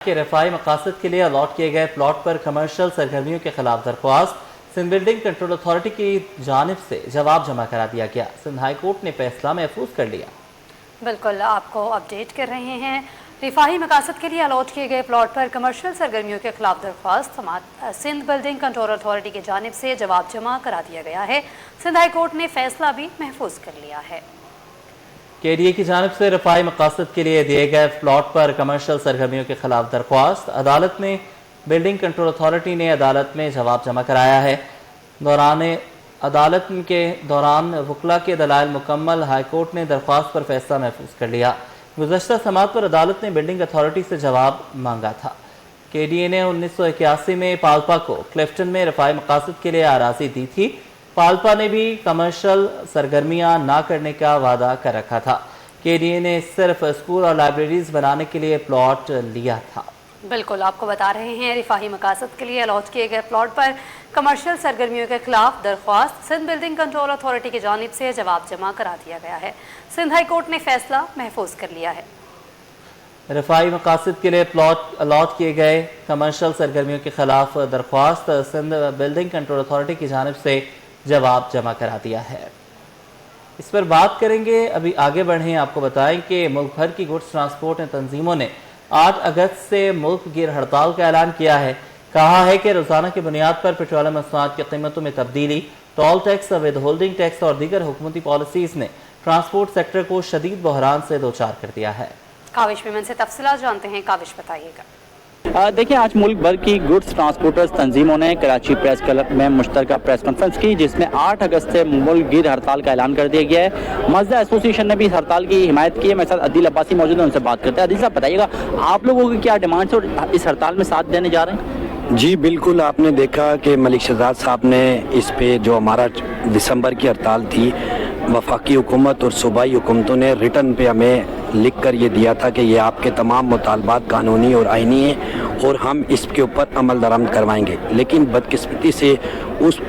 کے رفاہی مقاصد کے لیے الاٹ کیے گئے پلاٹ پر کمرشل سرگرمیوں کے خلاف درخواست سندھ بلڈنگ کنٹرول اتھارٹی کی جانب سے جواب جمع کرا دیا گیا۔ سندھ ہائی کورٹ نے فیصلہ محفوظ کر لیا۔ بالکل آپ کو اپڈیٹ کر رہے ہیں۔ رفاہی مقاصد کے لیے الاٹ کیے گئے پلاٹ پر کمرشل سرگرمیوں کے خلاف درخواست سندھ بلڈنگ کنٹرول اتھارٹی کی جانب سے جواب جمع کرا دیا گیا ہے۔ سندھ ہائی کورٹ نے فیصلہ بھی محفوظ کر لیا ہے۔ کے ڈی اے کی جانب سے رفاہی مقاصد کے لیے دیے گئے پلاٹ پر کمرشل سرگرمیوں کے خلاف درخواست عدالت میں بلڈنگ کنٹرول اتھارٹی نے عدالت میں جواب جمع کرایا ہے۔ عدالت کے دوران وکلا کے دلائل مکمل ہائی کورٹ نے درخواست پر فیصلہ محفوظ کر لیا۔ گزشتہ سماعت پر عدالت نے بلڈنگ اتھارٹی سے جواب مانگا تھا۔ کے ڈی اے نے 1981 میں پالپا کو کلفٹن میں رفاہی مقاصد کے لیے اراضی دی تھی۔ پالپا نے بھی کمرشل سرگرمیاں نہ کرنے کا وعدہ کر رکھا تھا۔ کے ڈی اے نے صرف اسکول اور لائبریریز بنانے کے لیے پلاٹ لیا تھا۔ بالکل آپ کو بتا رہے ہیں رفاہی مقاصد کے لیے الاٹ کیے گئے پلاٹ پر کمرشل سرگرمیوں کے خلاف درخواست سندھ بلڈنگ کنٹرول اتھارٹی کی جانب سے جواب جمع کرا دیا گیا ہے۔ سندھ ہائی کورٹ نے فیصلہ محفوظ کر لیا ہے۔ رفاہی مقاصد کے لیے پلاٹ الاٹ کیے گئے کمرشل سرگرمیوں کے خلاف درخواست سندھ بلڈنگ کنٹرول اتھارٹی کی جانب سے جواب جمع کرا دیا ہے۔ اس پر بات کریں گے، ابھی آگے بڑھیں۔ آپ کو بتائیں کہ ملک بھر کی گڈس ٹرانسپورٹ تنظیموں نے 8 اگست سے ملک گیر ہڑتال کا اعلان کیا ہے۔ کہا ہے کہ روزانہ کی بنیاد پر پیٹرولیم مصنوعات کی قیمتوں میں تبدیلی، toll tax, withholding tax اور دیگر حکومتی پالیسیز نے ٹرانسپورٹ سیکٹر کو شدید بحران سے دوچار کر دیا ہے۔ کاوش میمن سے تفصیلات جانتے ہیں۔ کاوش بتائیے گا۔ دیکھیں، آج ملک بھر کی گڈس ٹرانسپورٹرز تنظیموں نے کراچی پریس کلب میں مشترکہ پریس کانفرنس کی، جس میں 8 اگست سے ملک گیر ہڑتال کا اعلان کر دیا گیا ہے۔ مزدہ ایسوسی ایشن نے بھی اس ہڑتال کی حمایت کی ہے۔ میرے ساتھ عدیل عباسی موجود ہیں، ان سے بات کرتے ہیں۔ عدیل صاحب بتائیے گا، آپ لوگوں کی کیا ڈیمانڈس اور اس ہڑتال میں ساتھ دینے جا رہے ہیں؟ جی بالکل، آپ نے دیکھا کہ ملک شہزاد صاحب نے اس پہ جو ہمارا دسمبر کی ہڑتال تھی، وفاقی حکومت اور صوبائی حکومتوں نے ریٹن پہ ہمیں لکھ کر یہ دیا تھا کہ یہ آپ کے تمام مطالبات قانونی اور آئینی ہیں اور ہم اس کے اوپر عمل درآمد کروائیں گے، لیکن بدقسمتی سے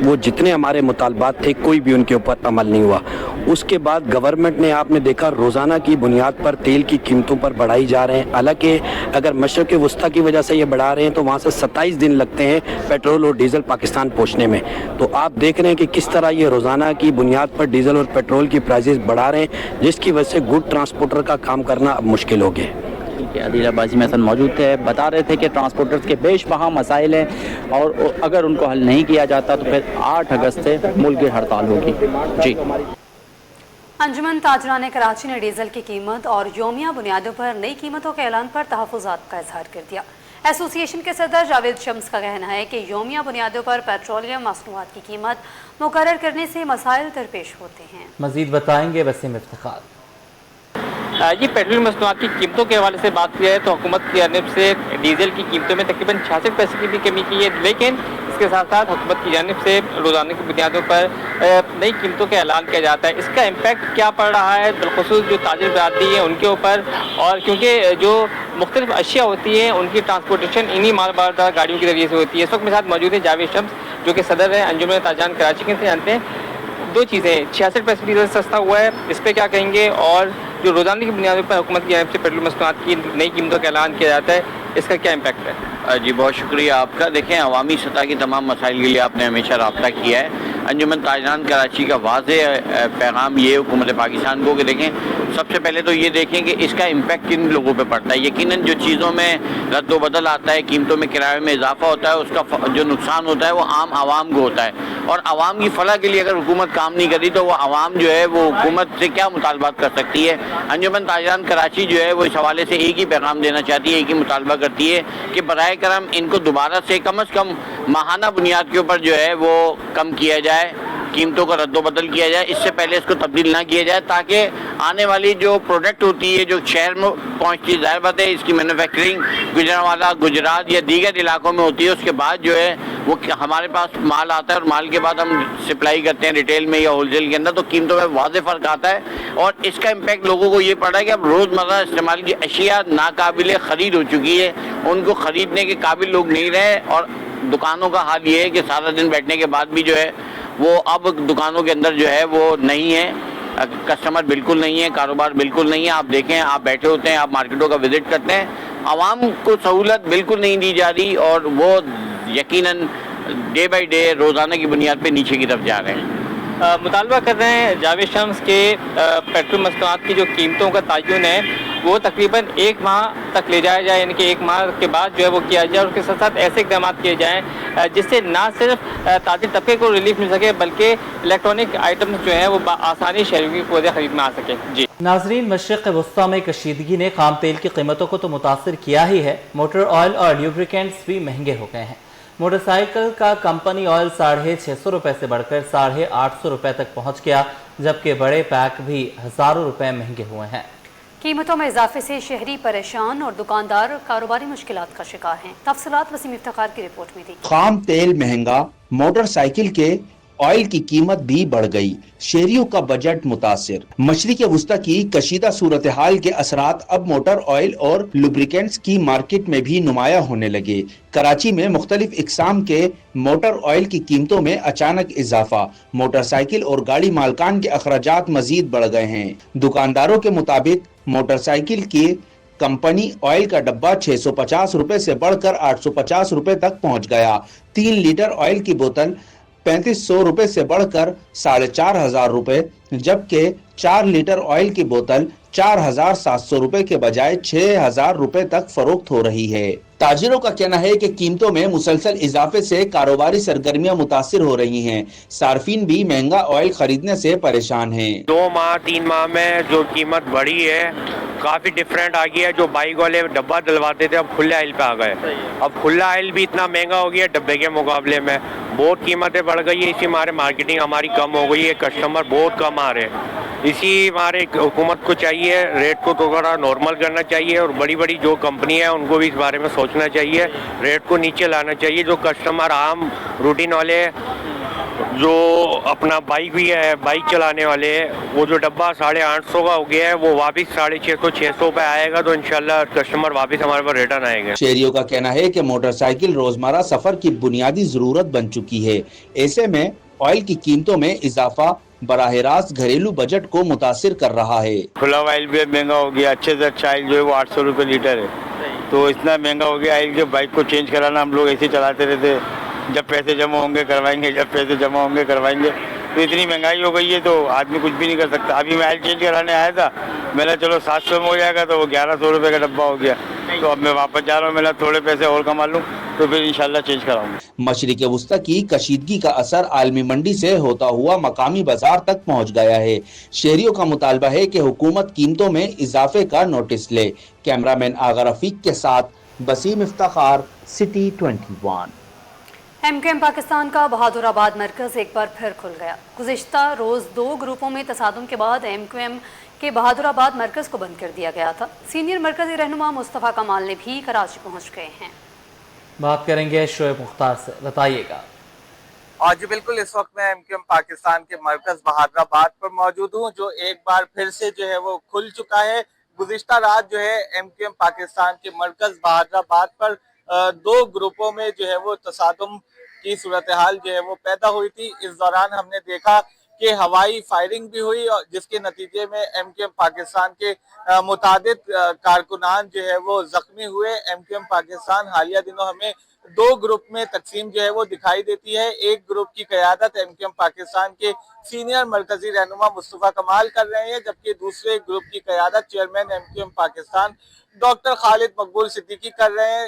وہ جتنے ہمارے مطالبات تھے کوئی بھی ان کے اوپر عمل نہیں ہوا۔ اس کے بعد گورنمنٹ نے، آپ نے دیکھا، روزانہ کی بنیاد پر تیل کی قیمتوں پر بڑھائی جا رہے ہیں۔ حالانکہ اگر مشرق وسطیٰ کی وجہ سے یہ بڑھا رہے ہیں تو وہاں سے 27 دن لگتے ہیں پیٹرول اور ڈیزل پاکستان پہنچنے میں۔ تو آپ دیکھ رہے ہیں کہ کس طرح یہ روزانہ کی بنیاد پر ڈیزل اور پیٹرول کی پرائزز بڑھا رہے ہیں، جس کی وجہ سے گڈ ٹرانسپورٹر کا کام کرنا اب مشکل ہو گیا۔ عدیل عباسی میں موجود تھے، بتا رہے تھے کہ ٹرانسپورٹرز کے بیش بہا مسائل ہیں اور اگر ان کو حل نہیں کیا جاتا تو پھر 8 اگست سے ملک گیر ہڑتال ہوگی۔ جی، انجمن تاجران کراچی نے ڈیزل کی قیمت اور یومیہ بنیادوں پر نئی قیمتوں کے اعلان پر تحفظات کا اظہار کر دیا۔ ایسوسی ایشن کے صدر جاوید شمس کا کہنا ہے کہ یومیہ بنیادوں پر پیٹرولیم مصنوعات کی قیمت مقرر کرنے سے مسائل درپیش ہوتے ہیں۔ مزید بتائیں گے وسیم افتخار۔ یہ پیٹرولیم مصنوعات کی قیمتوں کے حوالے سے بات کی جائے تو حکومت کی جانب سے ڈیزل کی قیمتوں میں تقریباً 66 پیسے کی بھی کمی کی ہے، لیکن اس کے ساتھ ساتھ حکومت کی جانب سے روزانہ کی بنیادوں پر نئی قیمتوں کا اعلان کیا جاتا ہے۔ اس کا امپیکٹ کیا پڑ رہا ہے بالخصوص جو تاجر برادری ہیں ان کے اوپر، اور کیونکہ جو مختلف اشیاء ہوتی ہیں ان کی ٹرانسپورٹیشن انہی مال بردار گاڑیوں کے ذریعے سے ہوتی ہے۔ اس وقت میرے ساتھ موجود ہے جاوید شمس جو کہ صدر ہیں انجمن تاجران کراچی کے، سے جانتے ہیں دو چیزیں، 66 پیسے ڈیزل سستا ہوا ہے، اس پہ کیا کہیں گے، اور جو روزانہ کی بنیادوں پر حکومت کی جانب سے پیٹرول مصنوعات کی نئی قیمتوں کا اعلان کیا جاتا ہے، اس کا کیا امپیکٹ ہے؟ جی بہت شکریہ آپ کا۔ دیکھیں، عوامی سطح کی تمام مسائل کے لیے آپ نے ہمیشہ رابطہ کیا ہے۔ انجمن تاجران کراچی کا واضح پیغام یہ حکومت پاکستان کو کہ دیکھیں، سب سے پہلے تو یہ دیکھیں کہ اس کا امپیکٹ کن لوگوں پہ پڑتا ہے۔ یقیناً جو چیزوں میں رد و بدل آتا ہے، قیمتوں میں کرایے میں اضافہ ہوتا ہے، اس کا جو نقصان ہوتا ہے وہ عام عوام کو ہوتا ہے، اور عوام کی فلاح کے لیے اگر حکومت کام نہیں کری تو وہ عوام جو ہے وہ حکومت سے کیا مطالبات کر سکتی ہے۔ انجمن تاجران کراچی جو ہے وہ اس حوالے سے ایک ہی پیغام دینا چاہتی ہے، ایک ہی مطالبہ کرتی ہے کہ براہ کرم ان کو دوبارہ سے کم از کم ماہانہ بنیاد کے اوپر جو ہے وہ کم کیا جائے، قیمتوں کا رد و بدل کیا جائے، اس سے پہلے اس کو تبدیل نہ کیا جائے، تاکہ آنے والی جو پروڈکٹ ہوتی ہے جو شہر میں پہنچتی ہے، ظاہر بات ہے اس کی مینوفیکچرنگ گجرانوالہ، گجرات یا دیگر علاقوں میں ہوتی ہے، اس کے بعد جو ہے وہ ہمارے پاس مال آتا ہے اور مال کے بعد ہم سپلائی کرتے ہیں ریٹیل میں یا ہول سیل کے اندر، تو قیمتوں میں واضح فرق آتا ہے، اور اس کا امپیکٹ لوگوں کو یہ پڑ رہا ہے کہ اب روزمرہ استعمال کی اشیاء ناقابل خرید ہو چکی ہے، ان کو خریدنے کے قابل لوگ نہیں رہے، اور دکانوں کا حال یہ ہے کہ سارا دن بیٹھنے کے بعد بھی جو ہے وہ اب دکانوں کے اندر جو ہے وہ نہیں ہے، کسٹمر بالکل نہیں ہے، کاروبار بالکل نہیں ہے۔ آپ دیکھیں، آپ بیٹھے ہوتے ہیں، آپ مارکیٹوں کا وزٹ کرتے ہیں عوام کو سہولت بالکل نہیں دی جا رہی اور وہ یقیناً ڈے بائی ڈے روزانہ کی بنیاد پہ نیچے کی طرف جا رہے ہیں۔ مطالبہ کر رہے ہیں جاوید شمس کے پیٹرول مصنوعات کی جو قیمتوں کا تعین ہے وہ تقریباً 1 ماہ تک لے جایا جائے، یعنی کہ 1 ماہ کے بعد جو ہے وہ کیا جائے، اور اس کے ساتھ ساتھ ایسے اقدامات کیے جائیں جس سے نہ صرف تاجر طبقے کو ریلیف مل سکے بلکہ الیکٹرانک آئٹمز جو ہیں وہ بآسانی شہریوں کی قوت خرید میں آ سکے۔ جی ناظرین، مشرق وسطیٰ میں کشیدگی نے خام تیل کی قیمتوں کو تو متاثر کیا ہی ہے، موٹر آئل اور لیوبریکینٹس بھی مہنگے ہو گئے ہیں۔ موٹر سائیکل کا کمپنی آئل 650 روپے سے بڑھ کر 850 روپے تک پہنچ گیا، جبکہ بڑے پیک بھی ہزاروں روپے مہنگے ہوئے ہیں۔ قیمتوں میں اضافے سے شہری پریشان اور دکاندار کاروباری مشکلات کا شکار ہیں۔ تفصیلات وسیم افتخار کی رپورٹ میں تھی۔ خام تیل مہنگا، موٹر سائیکل کے آئل کی قیمت بھی بڑھ گئی، شہریوں کا بجٹ متاثر۔ مشرق وسطیٰ کی کشیدہ صورتحال کے اثرات اب موٹر آئل اور لوبریکینٹس کی مارکیٹ میں بھی نمایاں ہونے لگے۔ کراچی میں مختلف اقسام کے موٹر آئل کی قیمتوں میں اچانک اضافہ، موٹر سائیکل اور گاڑی مالکان کے اخراجات مزید بڑھ گئے ہیں۔ دکانداروں کے مطابق موٹر سائیکل کی کمپنی آئل کا ڈبہ 650 روپے سے بڑھ کر 850 روپے تک پہنچ گیا۔ 3 لیٹر آئل کی بوتل 3500 روپے سے بڑھ کر 4500 روپے، جبکہ 4 لیٹر آئل کی بوتل 4700 روپے کے بجائے 6000 روپے تک فروخت ہو رہی ہے۔ تاجروں کا کہنا ہے کہ قیمتوں میں مسلسل اضافے سے کاروباری سرگرمیاں متاثر ہو رہی ہیں۔ صارفین بھی مہنگا آئل خریدنے سے پریشان ہیں۔ 2 ماہ 3 ماہ میں جو قیمت بڑھی ہے کافی ڈفرینٹ آ گیا ہے۔ جو بائک والے ڈبہ دلواتے تھے اب کھلے آئل پہ آ گئے۔ اب کھلا آئل بھی اتنا مہنگا ہو گیا ڈبے کے مقابلے میں، بہت قیمتیں بڑھ گئی ہیں۔ اسی ہمارے مارکیٹنگ ہماری کم ہو گئی ہے، کسٹمر بہت کم آ رہے ہیں۔ اسی ہمارے حکومت کو چاہیے ریٹ کو تھوڑا نارمل کرنا چاہیے، اور بڑی بڑی جو کمپنی ہیں ان کو بھی اس بارے میں سوچنا چاہیے، ریٹ کو نیچے لانا چاہیے۔ جو کسٹمر عام روٹین والے جو اپنا بائک بھی ہے، بائک چلانے والے ہیں، وہ جو ڈبہ 850 کا ہو گیا ہے وہ واپس 650 600 پہ آئے گا تو انشاءاللہ کسٹمر واپس ہمارے پاس ریٹرن آئے گا۔ شہریوں کا کہنا ہے کہ موٹر سائیکل روزمرہ سفر کی بنیادی ضرورت بن چکی ہے، ایسے میں آئل کی قیمتوں میں اضافہ براہ راست گھریلو بجٹ کو متاثر کر رہا ہے۔ کھلا آئل بھی مہنگا ہو گیا، اچھے سے اچھا آئل جو ہے وہ 800 روپے لیٹر ہے، تو اتنا مہنگا ہو گیا آئل کے بائک کو چینج کرانا ہم لوگ ایسے چلاتے رہتے، جب پیسے جمع ہوں گے کروائیں گے، جب پیسے جمع ہوں گے کروائیں گے، تو اتنی مہنگائی ہو گئی ہے تو آدمی کچھ بھی نہیں کر سکتا۔ ابھی میں آئل چینج کرانے آیا تھا، میں نے چلو 700 میں ہو جائے گا تو وہ 1100 روپے کا ڈبہ ہو گیا، تو اب میں واپس جا رہا ہوں، میں نے تھوڑے پیسے اور کما لوں تو پھر انشاءاللہ چینج کراؤں گا۔ مشرق وسطیٰ کی کشیدگی کا اثر عالمی منڈی سے ہوتا ہوا مقامی بازار تک پہنچ گیا ہے۔ شہریوں کا مطالبہ ہے کہ حکومت قیمتوں میں اضافے کا نوٹس لے۔ کیمرامین آغا رفیق کے ساتھ Waseem Iftikhar, city 21۔ M Q M Pakistan کا بہادر آباد مرکز ایک بار پھر کھل گیا۔ گزشتہ روز 2 گروپوں میں تصادم کے بعد ایم کیو ایم کے بہادر آباد مرکز کو بند کر دیا گیا تھا۔ سینئر مرکزی رہنما مصطفیٰ کمال نے بھی کراچی پہنچ گئے ہیں۔ بات کریں گے شعیب مختار سے، بتائیے گا۔ جی بالکل، اس وقت میں ایم کیو ایم پاکستان کے مرکز بہادر آباد پر موجود ہوں، جو ایک بار پھر سے جو ہے وہ کھل چکا ہے۔ گزشتہ رات جو ہے ایم کیو ایم پاکستان کے مرکز بہادر آباد پر 2 گروپوں میں جو ہے وہ تصادم کی صورتحال جو ہے وہ پیدا ہوئی تھی۔ اس دوران ہم نے دیکھا کہ ہوائی فائرنگ بھی ہوئی، اور جس کے نتیجے میں ایم کیو ایم پاکستان کے متعدد کارکنان جو ہے وہ زخمی ہوئے۔ ایم کیو ایم پاکستان حالیہ دنوں ہمیں 2 گروپ میں تقسیم جو ہے وہ دکھائی دیتی ہے۔ ایک گروپ کی قیادت ایم کیو ایم پاکستان کے سینئر مرکزی رہنما مصطفیٰ کمال کر رہے ہیں، جبکہ دوسرے گروپ کی قیادت chairman M Q M Pakistan doctor Khalid Maqbool Siddiqui کر رہے ہیں۔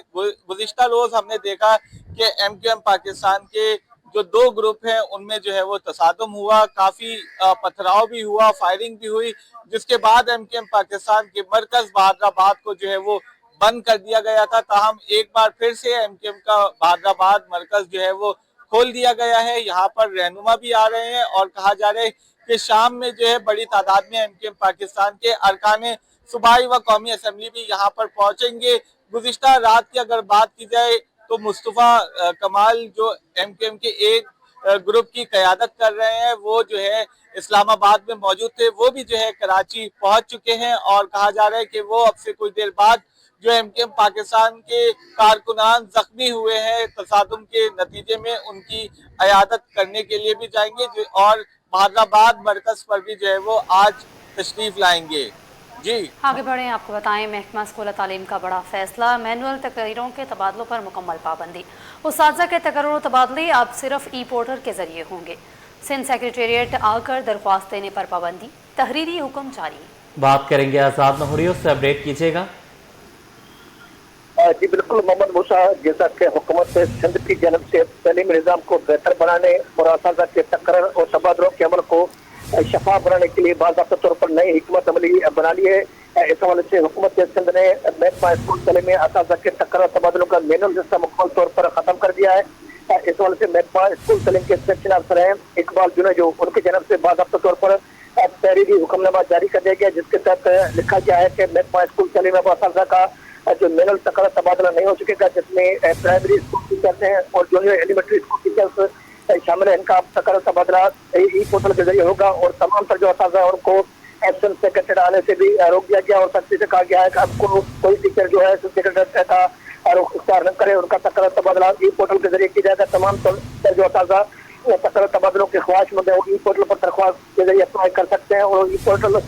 گزشتہ روز ہم نے دیکھا کہ ایم کیو ایم پاکستان کے جو 2 گروپ ہیں ان میں جو ہے وہ تصادم ہوا، کافی پتھراؤ بھی ہوا، فائرنگ بھی ہوئی، جس کے بعد ایم کیو ایم پاکستان کے مرکز بہادر آباد کو جو ہے وہ بند کر دیا گیا تھا۔ تاہم ایک بار پھر سے ایم کیو ایم کا بہادر آباد مرکز جو ہے وہ کھول دیا گیا ہے۔ یہاں پر رہنما بھی آ رہے ہیں اور کہا جا رہا ہے کہ شام میں جو ہے بڑی تعداد میں ایم کیو ایم پاکستان کے ارکان صوبائی و قومی اسمبلی بھی یہاں پر پہنچیں گے۔ گزشتہ رات کی اگر بات کی جائے تو مصطفیٰ کمال جو ایم کیو ایم کے ایک گروپ کی قیادت کر رہے ہیں، وہ جو ہے اسلام آباد میں موجود تھے، وہ بھی جو ہے کراچی پہنچ چکے ہیں، اور کہا جا رہا ہے کہ وہ اب سے کچھ دیر بعد جو ایم کیو ایم پاکستان کے کارکنان زخمی ہوئے ہیں تصادم کے نتیجے میں، ان کی عیادت کرنے کے لیے بھی جائیں گے، اور بہادر آباد مرکز پر بھی جو ہے وہ آج تشریف لائیں گے۔ जी आगे बढ़ें, आपको बताएं महकमा स्कूल तालीम का बड़ा फैसला, मैनुअल तकरीरों के तबादलों पर मुकम्मल पाबंदी। उस्ताज़ा के तकर्रुर तबादले अब सिर्फ ई पोर्टल के जरिए होंगे। सिंध सेक्रेटेरिएट आकर दरख्वास्त देने पर पाबंदी, तहरीरी हुक्म जारी। बात करेंगे आज़ाद नहूरी, उससे अपडेट कीजिएगा। जी बिल्कुल मोहम्मद मूसा, जैसा कि हुकूमत सिंध की जानब से तालीमी निज़ाम को बेहतर बनाने और असातिज़ा के तकर्रुर और तबादलों के अमल को शफाफ बनाने के लिए बाज़ाब्ता तौर पर नई हिकमत अमली बना ली है। इस हवाले से हुकूमत सिंध ने महकमा स्कूल तालीम में असातिज़ा के तकर्रुर तबादलों का मैनुअल सिस्टम मुकम्मल तौर पर ख़त्म कर दिया है। इस हवाले से महकमा स्कूल तालीम के सेक्शन अफसर हैं इकबाल जुनेजो, उनकी जानब से बाज़ाब्ता तौर पर तहरीरी हुक्मनामा जारी कर दिया गया, जिसके तहत लिखा गया है कि महकमा स्कूल तालीम में असातिज़ा का जो मैनुअल तकर्रुर तबादला नहीं हो चुकेगा, जिसमें प्राइमरी स्कूल टीचर्स हैं और जूनियर एलिमेंट्री स्कूल टीचर्स शामिल है। इनका तकर्रुर तबादला ई पोर्टल के जरिए होगा और तमाम तर जो असातिज़ा उनको एब्सेंट सेक्रेटरी आने से भी रोक दिया गया और सख्ती से कहा गया है कि आपको कोई टीचर जो है सेक्रेटरी का रुख इख्तियार न करे, उनका तकर्रुर तबादला ई पोर्टल के जरिए किया जाएगा। तमाम तर जो असातिज़ा तकर्रुर तबादलों के ख्वाहिशमंद है वो ई पोर्टल पर दरख्वास्त के जरिए अप्लाई कर सकते हैं और ई पोर्टल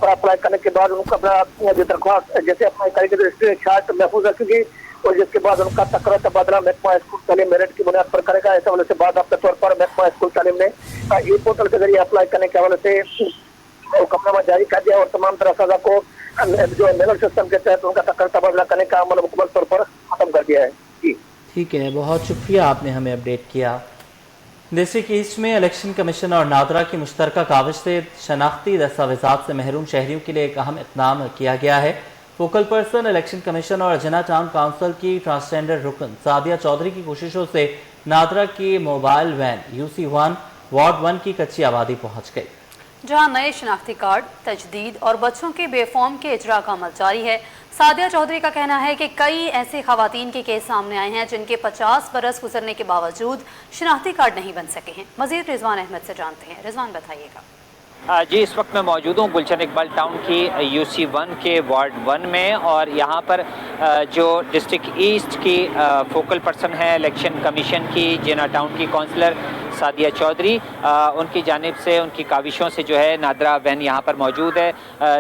पर अप्लाई करने के बाद उनको अपना जो दरख्वास्त जैसे अप्लाई करेंगे तो स्क्रीन शॉट महफूज रखेंगे और जिसके बाद उनका तकर्रुर तबादला महकमा स्कूल तालीम मेरिट की बुनियाद पर करेगा। इस हवाले से बाज़ाब्ता तौर पर महकमा स्कूल तालीम ने ई पोर्टल के जरिए अप्लाई करने के हवाले से हुक्मनामा जारी कर दिया और तमाम तरह असातिज़ा को जो मैनुअल सिस्टम के तहत उनका तकर्रुर तबादला करने का अमल मुकम्मल तौर पर खत्म कर दिया है। जी ठीक है, बहुत शुक्रिया, आपने हमें अपडेट किया। डिस्ट्रिक्ट ईस्ट में इलेक्शन कमीशन और नादरा की मुश्तरका काविश से शनाख्ती दस्तावेज़ात से महरूम शहरियों के लिए एक अहम इक़दाम किया गया है। फोकल पर्सन इलेक्शन कमीशन और अजना टाउन काउंसिल की ट्रांसजेंडर रुकन सादिया चौधरी की कोशिशों से नादरा की मोबाइल वैन UC1 वार्ड 1 की कच्ची आबादी पहुँच गई, जहां नए शनाख्ती कार्ड, तजदीद और बच्चों के बेफॉर्म के इजरा का अमल जारी है। सादिया चौधरी का कहना है कि कई ऐसे खवातीन के केस सामने आए हैं जिनके 50 बरस गुजरने के बावजूद शनाख्ती कार्ड नहीं बन सके हैं। मजीद रिजवान अहमद से जानते हैं। रिजवान बताइएगा। जी, इस वक्त मैं मौजूद हूँ गुलशन इकबाल टाउन की UC1 के वार्ड 1 में और यहाँ पर जो डिस्ट्रिक्ट ईस्ट की फोकल पर्सन है इलेक्शन कमीशन की जिना टाउन की काउंसलर सादिया चौधरी, उनकी जानिब से उनकी काविशों से जो है नादरा वैन यहाँ पर मौजूद है,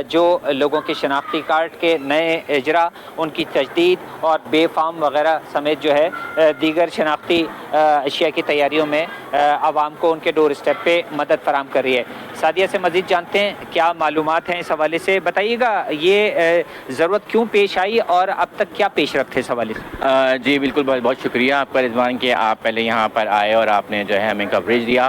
जो लोगों के शनाख्ती कार्ड के नए इजरा, उनकी तजदीद और बेफार्म वगैरह समेत जो है दीगर शनाख्ती अशिया की तैयारियों में आवाम को उनके डोर स्टेप पे मदद फराम कर रही है। सादिया से मज़ीद जानते हैं क्या मालूमात हैं इस हवाले से, बताइएगा ये ज़रूरत क्यों पेश आई और अब तक क्या पेश रफ्त है इस हवाले से। जी बिल्कुल, बहुत बहुत शुक्रिया आपका रिजवान कि आप पहले यहाँ पर आए और आपने जो है हमें कवरेज दिया।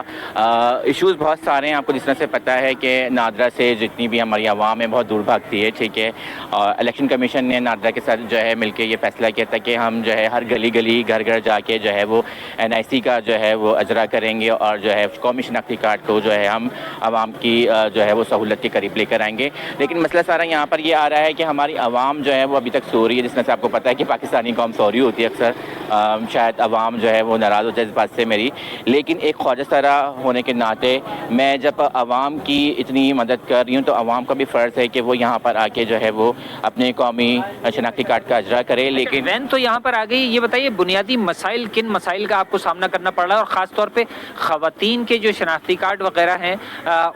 इश्यूज़ बहुत सारे हैं, आपको जिस तरह से पता है कि नादरा से जितनी भी हमारी आवाम है बहुत दूर भागती है, ठीक है। और इलेक्शन कमीशन ने नादरा के साथ जो है मिलकर ये फैसला किया था कि हम जो है हर गली गली घर घर जाके जो है वो NIC का जो है वो अजरा करेंगे और जो है कौमी शनाख्ती कार्ड को जो है हम आवाम की जो है वो सहूलत के करीब लेकर आएंगे। लेकिन मसला सारा यहाँ पर ये आ रहा है कि हमारी आवाम जो है वो अभी तक सो रही है। जिस तरह से आपको पता है कि पाकिस्तानी कौम सो रही होती है अक्सर, शायद आवाम जो है वो नाराज़ हो जाए इस बात से मेरी, लेकिन एक ख्वाजा सरा होने के नाते मैं जब आवाम की इतनी मदद कर रही हूँ तो आवाम का भी फ़र्ज़ है कि वो यहाँ पर आके जो है वो अपने कौमी शनाख्ती कार्ड का अजरा करे। लेकिन वैन तो यहाँ पर आ गई, ये बताइए बुनियादी मसाइल किन मसाइल का आपको सामना करना पड़ रहा है और ख़ास तौर पे ख़वातीन के जो शनाख्ती कार्ड वगैरह हैं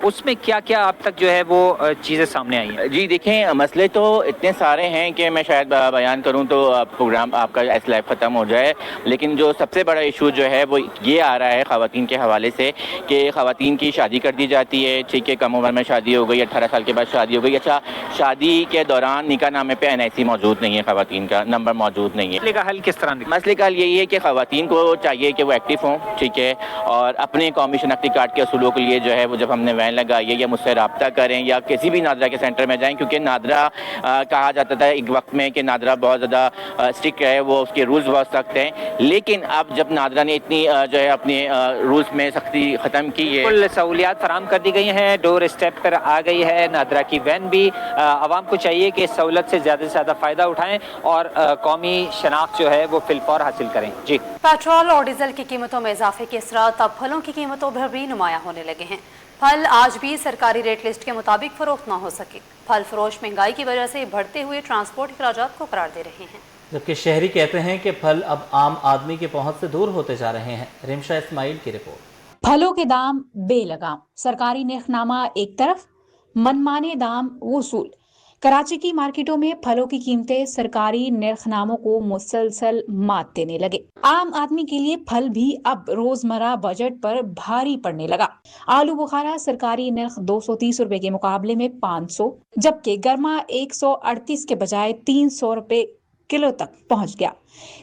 उसमें क्या क्या अब तक जो है वो चीज़ें सामने आई हैं। जी देखें, मसले तो इतने सारे हैं कि मैं शायद बयान करूं तो प्रोग्राम आपका ऐसे लाइव ख़त्म हो जाए, लेकिन जो सबसे बड़ा इशू जो है वो ये आ रहा है ख़वातीन के हवाले से कि ख़वातीन की शादी कर दी जाती है, ठीक है, कम उम्र में शादी हो गई, 18 साल के बाद शादी हो गई, अच्छा शादी के दौरान निकाह नामे पे NIC मौजूद नहीं है, ख़वातीन का नंबर मौजूद नहीं है। मसले का हल किस तरह? मसले का हल यही है कि ख़वातीन को चाहिए कि वो एक्टिव हों, ठीक है, और अपने कौमी शनाख्ती कार्ड के असूलों के लिए जो है वो जब हमने वैन लगाई है या मुझसे रब्ता करें या किसी भी नादरा के सेंटर में जाएं, क्योंकि नादरा कहा जाता था एक वक्त में कि नादरा बहुत ज़्यादा स्ट्रिक्ट है, वो उसके रूल्स बहुत सख्त हैं, लेकिन अब जब नादरा ने इतनी जो है अपने रूल्स में सख्ती ख़त्म की है, कुल सहूलियात फराम कर दी गई हैं, डोर स्टेप पर आ गई है नादरा की वैन भी। आवाम को चाहिए कि इस सहूलत से ज़्यादा फ़ायदा उठाएँ और कौमी शनाख्त जो है वो फिलफौर हासिल करें। जी, पेट्रोल और डीजल की कीमतों में इजाफे के असरात अब फलों की कीमतों पर भी नुमायां होने लगे हैं। फल आज भी सरकारी रेट लिस्ट के मुताबिक फरोख्त न हो सके। फल फरोश महंगाई की वजह से बढ़ते हुए ट्रांसपोर्ट अखराजात को करार दे रहे हैं, जबकि शहरी कहते हैं कि फल अब आम आदमी के पहुंच से दूर होते जा रहे हैं। रिमशा इस्माइल की रिपोर्ट। फलों के दाम बेलगाम, सरकारी नेखनामा एक तरफ, मनमाने दाम वसूल। कराची की मार्केटों में फलों की कीमतें सरकारी निर्खनामों को मुसलसल मात देने लगे। आम आदमी के लिए फल भी अब रोजमर्रा बजट पर भारी पड़ने लगा। आलू बुखारा सरकारी निर्ख 230 रुपए के मुकाबले में 500, जबकि गर्मा 138 के बजाय 300 रुपए किलो तक पहुंच गया।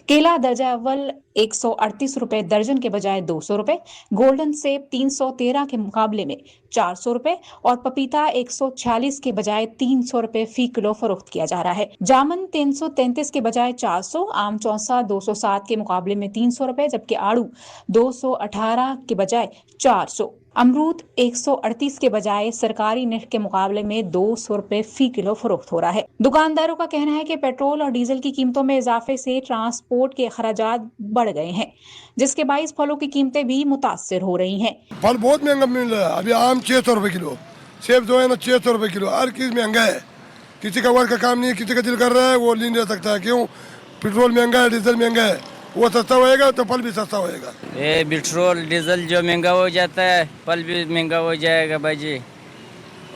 केला दर्जा अव्वल 138 रुपए दर्जन के बजाय 200 रुपए, गोल्डन सेब 313 के मुकाबले में 400 रुपए और पपीता 146 के बजाय 300 रुपए फी किलो फरोख्त किया जा रहा है। जामुन 333 के बजाय 400, आम चौसा 207 के मुकाबले में 300 रुपए, जबकि आड़ू 218 के बजाय 400, अमरूद 138 के बजाय सरकारी निर्ख के मुकाबले में 200 रुपए फी किलो फरोख्त हो रहा है। दुकानदारों का कहना है कि पेट्रोल और डीजल की कीमतों में इजाफे से ट्रांसपोर्ट के अखराजात बढ़ गए हैं, जिसके बाइस फलों की कीमतें भी मुतासिर हो रही हैं। फल बहुत महंगा मिल रहा है। अभी आम 600 रुपए किलो, सेब जो है ना 600 रुपए किलो, हर चीज महंगा है। किसी का वर्क का काम नहीं है, किसी का दिल कर रहा है वो नहीं ले सकता है। क्यों? पेट्रोल महंगा है, डीजल महंगा है। वो सस्ता होएगा तो फल भी सस्ता होएगा। ये पेट्रोल डीजल जो महंगा हो जाता है, फल भी महंगा हो जाएगा भाई जी।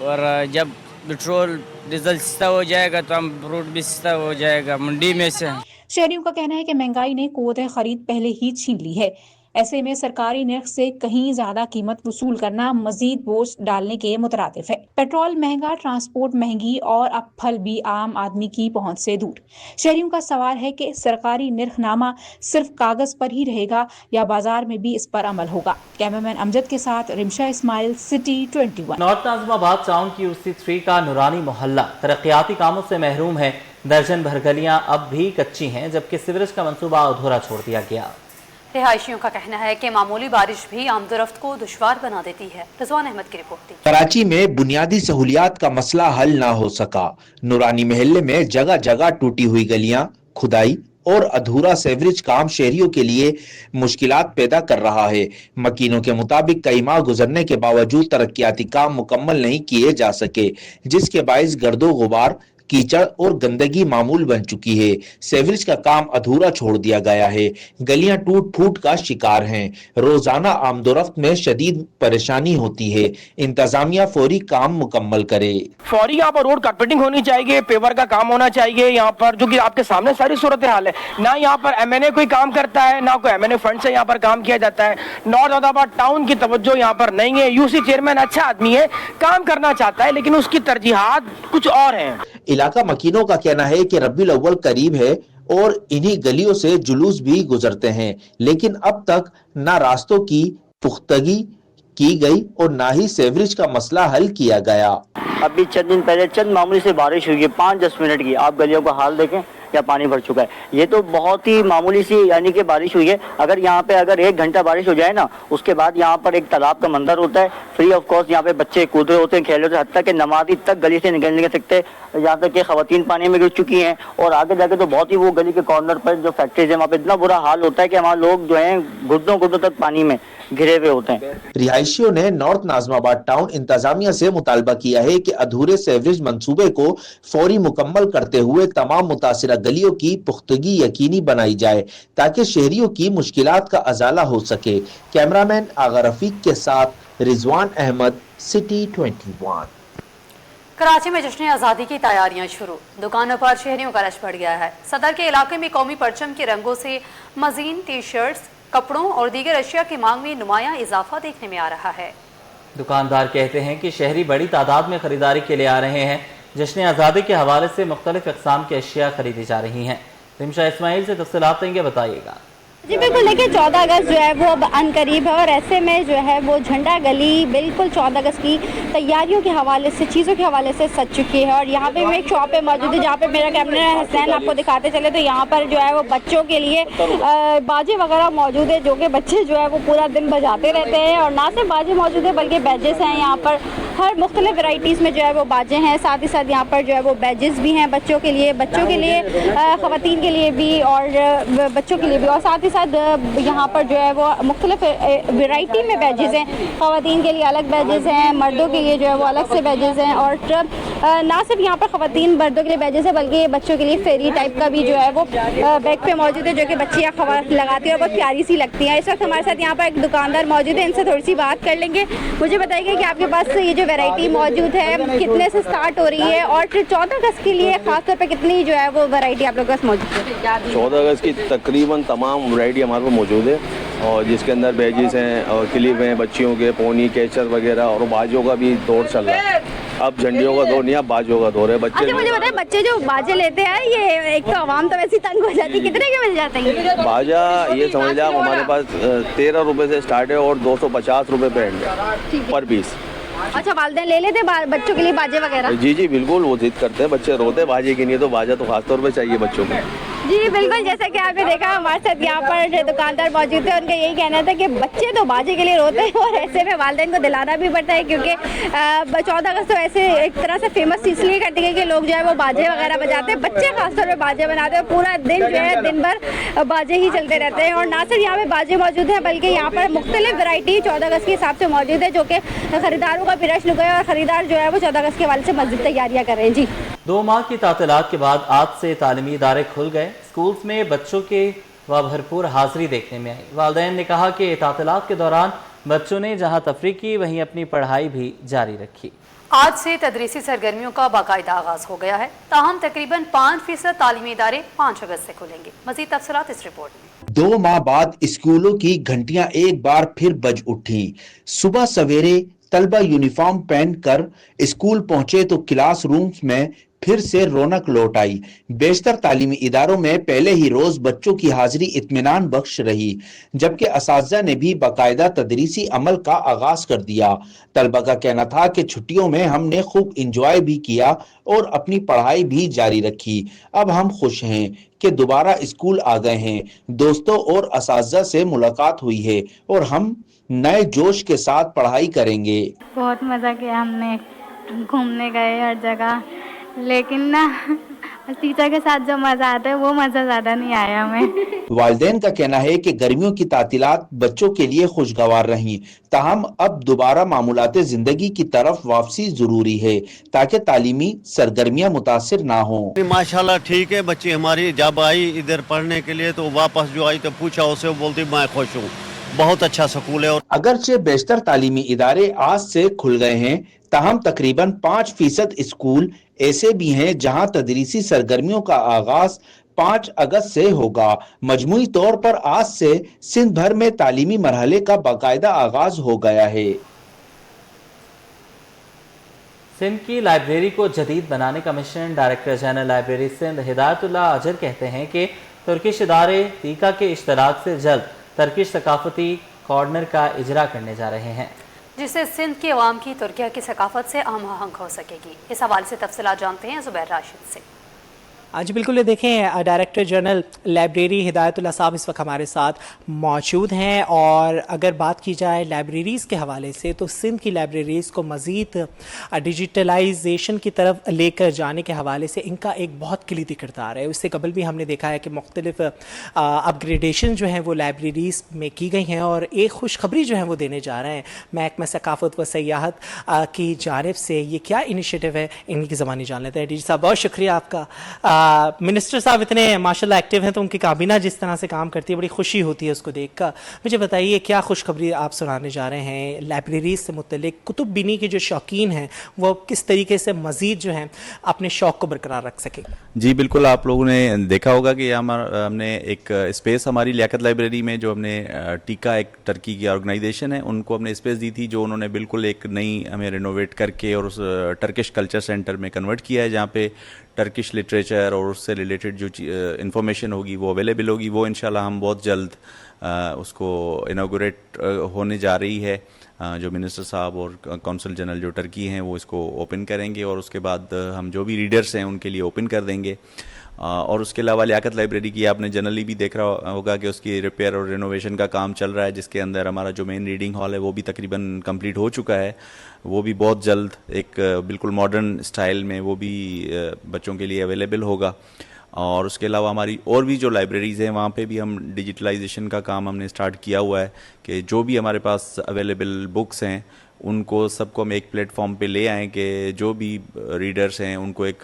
और जब पेट्रोल डीजल सस्ता हो जाएगा तो हम फ्रूट भी सस्ता हो जाएगा मंडी में से। शहरियों का कहना है कि महंगाई ने क़ुव्वत खरीद पहले ही छीन ली है। ऐसे में सरकारी निर्ख से कहीं ज्यादा कीमत वसूल करना मजीद बोझ डालने के मुतरादिफ है। पेट्रोल महंगा, ट्रांसपोर्ट महंगी और अब फल भी आम आदमी की पहुंच से दूर। शहरियों का सवाल है कि सरकारी निर्खनामा सिर्फ कागज पर ही रहेगा या बाजार में भी इस पर अमल होगा। कैमरामैन अमजद के साथ Rimsha Ismail, city 21। North Nazimabad town की UC3 का नूरानी मोहल्ला तरक्याती कामों से महरूम है। दर्जन भर गलियां अब भी कच्ची हैं, जबकि सीवरेज का मंसूबा अधूरा छोड़ दिया गया। रिहायशियों का कहना है कि मामूली बारिश भी आमदोरफ्त को दुश्वार बना देती है। रिजवान अहमद की रिपोर्ट थी। कराची में बुनियादी सहूलियात का मसला हल ना हो सका। नूरानी महल्ले में जगह जगह टूटी हुई गलियां, खुदाई और अधूरा सेवरेज काम शहरियों के लिए मुश्किलात पैदा कर रहा है। मकीनों के मुताबिक कई माह गुजरने के बावजूद तरक्याती काम मुकम्मल नहीं किए जा सके, जिसके बाइस गर्दो गुबार, कीचड़ और गंदगी मामूल बन चुकी है। सेवरेज का काम अधूरा छोड़ दिया गया है। गलियां टूट फूट का शिकार हैं। रोजाना आमदोरफ्त में शदीद परेशानी होती है। इंतजामिया फौरी काम मुकम्मल करे। फौरी यहाँ पर रोड कारपेटिंग होनी चाहिए, पेवर का काम होना चाहिए यहाँ पर, जो कि आपके सामने सारी सूरत हाल है। ना यहाँ पर MNA कोई काम करता है, ना कोई MNA फंड से यहाँ पर काम किया जाता है। नॉर्थ नाज़िमाबाद टाउन की तवज्जो यहाँ पर नहीं है। UC चेयरमैन अच्छा आदमी है, काम करना चाहता है, लेकिन उसकी तरजीहात कुछ और हैं। इलाका मकीनों का कहना है कि रबीउल अव्वल करीब है और इन्हीं गलियों से जुलूस भी गुजरते हैं, लेकिन अब तक ना रास्तों की पुख्तगी की गई और ना ही सेवरेज का मसला हल किया गया। अभी चंद दिन पहले चंद मामूली से बारिश हुई है, 5-10 मिनट की। आप गलियों का हाल देखें, क्या पानी भर चुका है। ये तो बहुत ही मामूली सी यानी कि बारिश हुई है। अगर यहाँ पे अगर 1 घंटा बारिश हो जाए ना, उसके बाद यहाँ पर एक तालाब का मंजर होता है। फ्री ऑफ कॉस्ट यहाँ पे बच्चे कूद रहे होते हैं, खेल रहे होते हैं, हत्ता कि नमाजी तक गली से निकल नहीं सकते। यहाँ तक कि खवातीन पानी में गिर चुकी हैं। और आगे जाके तो बहुत ही वो गली के कॉर्नर पर जो फैक्ट्रीज है, वहाँ पे इतना बुरा हाल होता है कि वहाँ लोग जो है घुटनों तक पानी में घिरे हुए होते हैं। रिहायशियों ने नॉर्थ नाज़िमाबाद टाउन इंतजामिया से मुतालबा किया है कि अधूरे सेवरेज मंसूबे को फौरी मुकम्मल करते हुए तमाम मुतासिरा गलियों की पुख्तगी यकीनी बनाई जाए, ताकि शहरियों की मुश्किलात का अजाला हो सके। कैमरामैन आगा रफीक के साथ रिजवान अहमद, सिटी 21। कराची में जश्न आज़ादी की तैयारियां शुरू। दुकानों पर शहरियों का रश बढ़ गया है। सदर के इलाके में कौमी परचम के रंगों से मज़ीन टी-शर्ट्स, कपड़ों और दीगर अशिया की मांग में नुमायां इजाफा देखने में आ रहा है। दुकानदार कहते हैं कि शहरी बड़ी तादाद में खरीदारी के लिए आ रहे हैं। जश्न आज़ादी के हवाले से मुख्तलिफ अक़साम की अशिया खरीदी जा रही हैं। रिमशा इस्माइल से तफसीलात देंगे, बताइएगा। जी बिल्कुल, देखिए 14 अगस्त जो है वो अब अनकरीब है और ऐसे में जो है वो झंडा गली बिल्कुल 14 अगस्त की तैयारियों के हवाले से, चीज़ों के हवाले से सज चुकी है। और यहाँ पे मैं एक शॉप पे मौजूद है जहाँ पे मेरा कैमरा हसनैन आपको दिखाते चले, तो यहाँ पर जो है वो बच्चों के लिए बाजे वगैरह मौजूद है, जो कि बच्चे जो है वो पूरा दिन बजाते रहते हैं। और ना सिर्फ बाजे मौजूद है बल्कि बैजेस हैं यहाँ पर, हर मुख्तलिफ वैराइटीज़ में जो है वो बाजे हैं। साथ ही साथ यहाँ पर जो है वो बैजेस भी हैं बच्चों के लिए, ख़वातीन के लिए भी और बच्चों के लिए भी। और साथ ही साथ यहाँ पर जो है वो मुख्तलिफ वैरायटी में बैजेस हैं। ख़वातीन के लिए अलग बैजेस हैं, मर्दों के लिए जो है वो अलग से बैजेस हैं। और ना सिर्फ यहाँ पर ख़वातीन मर्दों के लिए बैजेस है बल्कि बच्चों के लिए फेरी टाइप का भी जो है वो बैग पे मौजूद है, जो कि बच्चियाँ लगाती हैं और बहुत प्यारी सी लगती हैं। इस वक्त हमारे साथ यहाँ पर एक दुकानदार मौजूद है, इनसे थोड़ी सी बात कर लेंगे। मुझे बताइएगा कि आपके पास ये जो में वैरायटी मौजूद है, कितने से स्टार्ट हो रही है और फिर 14 अगस्त के लिए खास तौर पे कितनी जो है वो वैरायटी आप लोगों के पास मौजूद है? 14 अगस्त की तकरीबन तमाम वैरायटी हमारे पास मौजूद है और जिसके अंदर बैजिस हैं और क्लिप हैं बच्चियों के, पोनी, कैचर वगैरह और बाजों का भी दौर चल रहा है। अब झंडियों का दौर नहीं, अब बाजों का दौर है। बच्चे अच्छा मुझे बताएं, बच्चे जो बाजे लेते हैं ये एक तो आवाम तो वैसे तंग हो जाती है, कितने के मिल जाते हैं? बाजा ये समझ आप हमारे पास 13 रुपए से स्टार्ट है और 250 रुपए पे एंड है पर पीस। अच्छा वालिदैन ले लेते हैं बच्चों के लिए बाजे वगैरह? जी जी बिल्कुल, वो जिद करते हैं, बच्चे रोते हैं बाजे के लिए, तो बाजा तो खास तौर पे चाहिए बच्चों को। जी बिल्कुल, जैसा कि आपने देखा हमारे साथ यहाँ पर जो दुकानदार मौजूद थे उनका यही कहना था कि बच्चे तो बाजे के लिए रोते हैं और ऐसे में वालिदैन को दिलाना भी पड़ता है क्योंकि 14 अगस्त तो ऐसे एक तरह से फेमस इसलिए करती है कि लोग जो है वो बाजे वगैरह बजाते हैं, बच्चे खासतौर पर बाजे बनाते हैं, पूरा दिन जो है दिन भर बाजे ही चलते रहते हैं। और ना सिर्फ यहाँ पे बाजे मौजूद हैं बल्कि यहाँ पर मुख्तलिफ वैरायटी 14 अगस्त के हिसाब से मौजूद है जो कि खरीदारों का भी रश लुका है और खरीदार जो है वो 14 अगस्त के हवाले से मज़ीद तैयारियाँ कर रहे हैं। जी 2 माह की तातीलात के बाद आज से तालीमी इदारे खुल गए। स्कूल्स में बच्चों के भरपूर हाजिरी देखने में आई। वालिदैन ने कहा कि तातीलात के दौरान बच्चों ने जहां तफरीह की वहीं अपनी पढ़ाई भी जारी रखी। आज से तदरीसी सरगर्मियों का बाकायदा आगाज हो गया है, ताहम तकरीबन 5% तालीमी इदारे 5 अगस्त से खुलेंगे। मज़ीद तफसीलात इस रिपोर्ट में। 2 माह बाद स्कूलों की घंटियां एक बार फिर बज उठी। सुबह सवेरे तलबा यूनिफॉर्म पहन कर स्कूल पहुंचे तो क्लास रूम्स में फिर से रौनक लौट आई। बेशतर तालीमी इदारों में पहले ही रोज बच्चों की हाजिरी इत्मीनान बख्श रही, जबकि असातिज़ा ने भी बाकायदा तदरीसी अमल का आगाज कर दिया। तलबा का कहना था कि छुट्टियों में हमने खूब इंजॉय भी किया और अपनी पढ़ाई भी जारी रखी। अब हम खुश हैं कि दोबारा स्कूल आ गए हैं, दोस्तों और असातिज़ा से मुलाकात हुई है और हम नए जोश के साथ पढ़ाई करेंगे। बहुत मज़ा किया हमने, घूमने गए हर जगह, लेकिन ना टीचर के साथ जो मज़ा आता है वो मज़ा ज़्यादा नहीं आया हमें। वालिदैन का कहना है कि गर्मियों की तातीलात बच्चों के लिए खुशगवार रहीं, ताहम अब दोबारा मामूलाते जिंदगी की तरफ वापसी जरूरी है ताकि तालीमी सरगर्मियां मुतासिर ना हो। माशाल्लाह ठीक है, बच्ची हमारी जब आई इधर पढ़ने के लिए तो वापस जो आई तो पूछा उसे, बोलती मैं खुश हूँ, बहुत अच्छा स्कूल है। और अगरचे बेशतर तालीमी इदारे आज से खुल गए हैं, ताहम तकरीबन 5% स्कूल ऐसे भी हैं जहां तदरीसी सरगर्मियों का आगाज 5 अगस्त से होगा। मजमूई तौर पर आज से सिंध भर में तालीमी मरहले का बाकायदा आगाज हो गया है। सिंध की लाइब्रेरी को जदीद बनाने का mission director general library Sindh Hidayatullah Azhar कहते हैं कि तुर्किश इदारे तीका के इश्तराक से जल्द तुर्किश सकाफती कॉर्नर का इजरा करने जा रहे हैं, जिससे सिंध की अवाम की तुर्किया की सकाफत से हम आहंग हो सकेगी। इस हवाले से तफसीलात जानते हैं ज़ुबैर राशिद से। आज बिल्कुल ये देखें, डायरेक्टर जनरल लाइब्रेरी हिदायतुल्लाह साहब इस वक्त हमारे साथ मौजूद हैं और अगर बात की जाए लाइब्रेरीज़ के हवाले से तो सिंध की लाइब्रेरीज़ को मज़ीद डिजिटलाइजेशन की तरफ लेकर जाने के हवाले से इनका एक बहुत कलीदी किरदार है। इससे कबल भी हमने देखा है कि मुख्तलिफ अपग्रेडेशन जो हैं वो लाइब्रेरीज़ में की गई हैं और एक खुशखबरी जो है वो देने जा रहे हैं महकमा सकाफ़त व सयाहत की जानिब से। ये क्या इनिशिएटिव है इनकी ज़बानी जान लेते हैं। डी साहब बहुत शुक्रिया आपका। मिनिस्टर साहब इतने माशाल्लाह एक्टिव हैं तो उनकी काबीना जिस तरह से काम करती है बड़ी खुशी होती है उसको देखकर। मुझे बताइए क्या खुशखबरी आप सुनाने जा रहे हैं लाइब्रेरी से मुतल्लिक, कुतुब बीनी के जो शौकीन हैं वो किस तरीके से मज़ीद जो हैं अपने शौक़ को बरकरार रख सकें। जी बिल्कुल, आप लोगों ने देखा होगा कि हमने एक स्पेस हमारी लियाकत लाइब्रेरी में जो हमने टीका एक टर्की की ऑर्गेनाइजेशन है उनको हमने स्पेस दी थी, जो उन्होंने बिल्कुल एक नई हमें रिनोवेट करके और उस टर्किश कल्चर सेंटर में कन्वर्ट किया है, जहाँ पे टर्किश लिटरेचर और उससे रिलेटेड जो इन्फॉर्मेशन होगी वो अवेलेबल होगी। वो इंशाल्लाह हम बहुत जल्द उसको इनॉग्रेट होने जा रही है। जो मिनिस्टर साहब और कौंसल जनरल जो टर्की हैं वो इसको ओपन करेंगे और उसके बाद हम जो भी रीडर्स हैं उनके लिए ओपन कर देंगे। और उसके अलावा लियाकत लाइब्रेरी की आपने जनरली भी देख रहा होगा कि उसकी रिपेयर और रिनोवेशन का काम चल रहा है, जिसके अंदर हमारा जो मेन रीडिंग हॉल है वो भी तकरीबन कंप्लीट हो चुका है। वो भी बहुत जल्द एक बिल्कुल मॉडर्न स्टाइल में वो भी बच्चों के लिए अवेलेबल होगा। और उसके अलावा हमारी और भी जो लाइब्रेरीज़ हैं वहाँ पे भी हम डिजिटलाइजेशन का काम हमने स्टार्ट किया हुआ है कि जो भी हमारे पास अवेलेबल बुक्स हैं उनको सबको हम एक प्लेटफॉर्म पे ले आएँ कि जो भी रीडर्स हैं उनको एक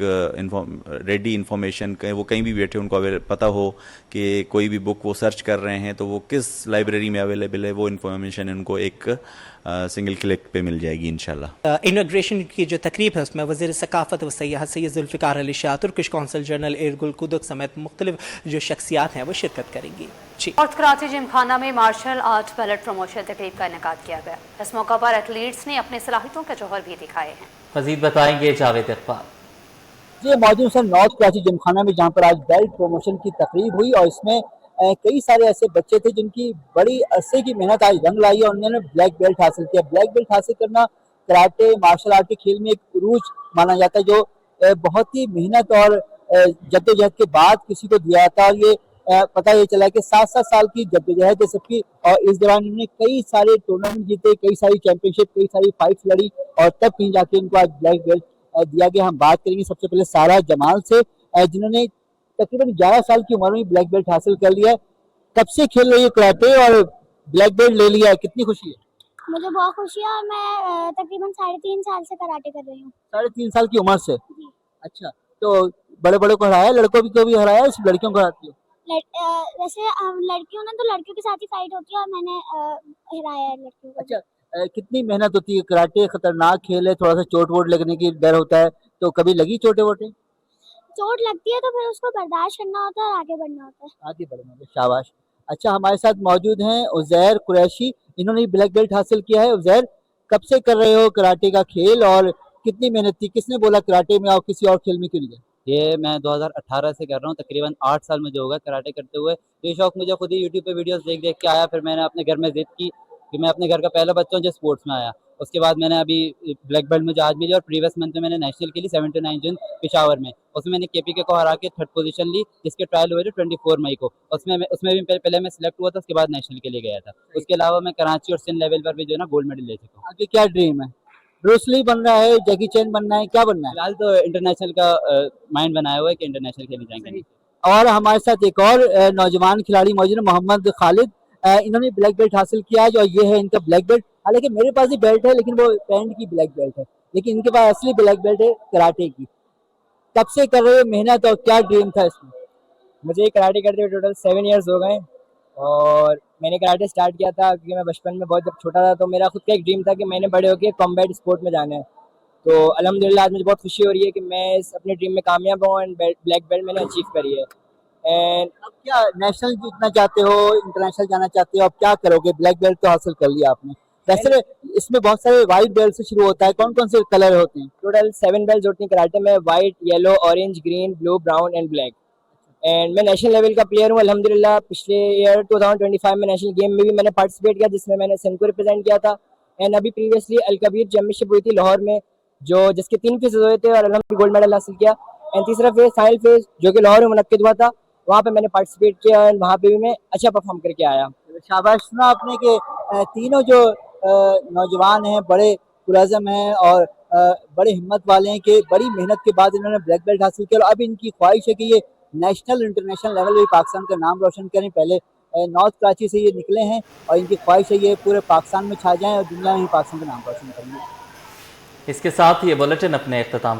रेडी इन्फॉर्मेशन वो कहीं भी बैठे उनको पता हो कि कोई भी बुक वो सर्च कर रहे हैं तो वो किस लाइब्रेरी में अवेलेबल है, वो इन्फॉर्मेशन उनको एक सिंगल क्लिक पे मिल जाएगी इंशाल्लाह। इनॉग्रेशन की जो तकरीब है उसमें वज़ीर सकाफ़त व सयाहत Syed Zulfiqar Ali Shah, Turkish consul general Ergul Kuduk समेत मुख्तलिफ जो शख्सियात हैं वो शिरकत करेंगी। नॉर्थ कराची जिमखाना में मार्शल आर्ट पैलेट प्रमोशन तकरीब का इनेकाद किया गया। इस मौका पर एथलीट्स ने अपनी सलाहियतों के जौहर भी दिखाए हैं। मज़ीद बताएंगे जावेद इकबाल। जी मौजूद सर नॉर्थ कराची जिमखाना में, जहाँ पर आज बेल्ट प्रमोशन की तकरीब हुई और इसमें कई सारे ऐसे बच्चे थे जिनकी बड़ी अरसे की मेहनत आज रंग लाई और उन्होंने ब्लैक बेल्ट हासिल किया। ब्लैक बेल्ट हासिल करना कराटे मार्शल आर्ट के खेल में एक उरूज माना जाता है जो बहुत ही मेहनत और जद्दोजहद के बाद किसी को दिया जाता है। और ये पता ये चला कि 7-7 साल की जद्दोजहद है सबकी, और इस दौरान उन्होंने कई सारे टूर्नामेंट जीते, कई सारी चैंपियनशिप, कई सारी फाइट्स लड़ी और तब कहीं जाके इनको आज ब्लैक बेल्ट दिया गया। हम बात करेंगे सबसे पहले सारा जमाल से, जिन्होंने तकरीबन 11 साल की उम्र में ब्लैक बेल्ट हासिल कर लिया है। कब से खेल रही है कराटे और ब्लैक बेल्ट ले लिया है, कितनी खुशी है? मुझे बहुत खुशी है और मैं तकरीबन 3.5 साल से कराटे कर रही हूँ। 3.5 साल की उम्र से? अच्छा, तो बड़े बड़े को हराया, लड़कों को भी हराया, सिर्फ लड़कियों को हराती हो? वैसे लड़कियों ने तो लड़कियों के साथ ही फाइट होती है और मैंने हराया है लड़कियों को। अच्छा, कितनी मेहनत होती है? कराटे खतरनाक खेल है, थोड़ा सा चोट वोट लगने की डर होता है, तो कभी लगी चोटें वोटें? चोट लगती है तो फिर उसको बर्दाश्त करना होता है और आगे बढ़ना होता है। आगे बढ़ना होता है, शाबाश। अच्छा, हमारे साथ मौजूद हैं उज़ैर कुरैशी, इन्होंने ब्लैक बेल्ट हासिल किया है। उज़ैर, कब से कर रहे हो कराटे का खेल और कितनी मेहनत थी? किसने बोला कराटे में आओ, किसी और खेल में क्यों नहीं गए? ये मैं 2018 से कर रहा हूँ, तकरीबन 8 साल मुझे होगा कराटे करते हुए। ये शौक मुझे खुद ही यूट्यूब पे वीडियोस देख देख के आया, फिर मैंने अपने घर में जिद की कि मैं अपने घर का पहला बच्चा हूँ जो स्पोर्ट्स में आया। उसके बाद मैंने अभी ब्लैक बेल्ट मुझे आज मिली और प्रीवियस मंथ में मैंने नेशनल के लिए 79 जून पेशावर में, उसमें मैंने केपीके को हरा के 3rd पोजीशन ली, जिसके ट्रायल हुए थे 24 मई को। उसमें भी पहले मैं सिलेक्ट हुआ था, उसके बाद नेशनल के लिए गया था। उसके अलावा मैं कराची और सिंध लेवल पर भी जो है ना गोल्ड मेडल ले चुका हूँ। आगे क्या ड्रीम है? ब्रूस ली बनना है, जैकी चैन बनना है, क्या बनना है? फिलहाल तो इंटरनेशनल का माइंड बनाया हुआ है कि इंटरनेशनल खेलने जाएंगे। और हमारे साथ एक और नौजवान खिलाड़ी मौजूद है, मोहम्मद खालिद, इन्होंने ब्लैक बेल्ट हासिल किया है और ये है इनका ब्लैक बेल्ट। हालांकि मेरे पास भी बेल्ट है लेकिन वो पैंट की ब्लैक बेल्ट है, लेकिन इनके पास असली ब्लैक बेल्ट है कराटे की। कब से कर रहे हो मेहनत और क्या ड्रीम था इसमें? मुझे कराटे करते हुए टोटल 7 इयर्स हो गए और मैंने कराटे स्टार्ट किया था क्योंकि मैं बचपन में बहुत जब छोटा था तो मेरा खुद का एक ड्रीम था कि मैंने बड़े होकर कॉम्बैट स्पोर्ट में जाना है। तो अल्हम्दुलिल्लाह आज मुझे बहुत खुशी हो रही है कि मैं अपने ड्रीम में कामयाब हूँ एंड ब्लैक बेल्ट मैंने अचीव करी है। एंड अब क्या नेशनल जीतना चाहते हो, इंटरनेशनल जाना चाहते हो, अब क्या करोगे? ब्लैक बेल्ट तो हासिल कर लिया आपने, वैसे इसमें बहुत सारे वाइट बेल्ट से शुरू होता है, कौन कौन से कलर होते हैं? टोटल 7 बेल्ट होती हैं कराटे में, white, yellow, orange, green, blue, brown and black. And मैं नेशनल लेवल का प्लेयर हूँ अल्हम्दुलिल्लाह। पिछले ईयर 2025 में नेशनल गेम में भी मैंने पार्टिसिपेट किया जिसमें मैंने सिंध को रिप्रेजेंट किया था। एंड अभी प्रीवियसली अलकबीर चैंपियनशिप हुई थी लाहौर में जिसके 3 फेज हुए थे और अल्हम्दुलिल्लाह गोल्ड मेडल हासिल किया। एंड तीसरा फेज फाइनल फेज जो कि लाहौर में मुनक्किद हुआ था, वहाँ पे मैंने पार्टिसिपेट किया एंड वहाँ पे भी मैं अच्छा परफॉर्म करके आया। शाबाश। सुना आपने कि तीनों जो नौजवान हैं बड़े पुरज़म हैं और बड़े हिम्मत वाले हैं कि बड़ी मेहनत के बाद इन्होंने ब्लैक बेल्ट हासिल किया और अब इनकी ख्वाहिश है कि ये नेशनल इंटरनेशनल लेवल में पाकिस्तान का नाम रोशन करें। पहले नॉर्थ कराची से ये निकले हैं और इनकी ख्वाहिश है ये पूरे पाकिस्तान में छा जाएं और दुनिया में ही पाकिस्तान का नाम रोशन करेंगे। इसके साथ ये बुलेटिन अपने इख्तिताम को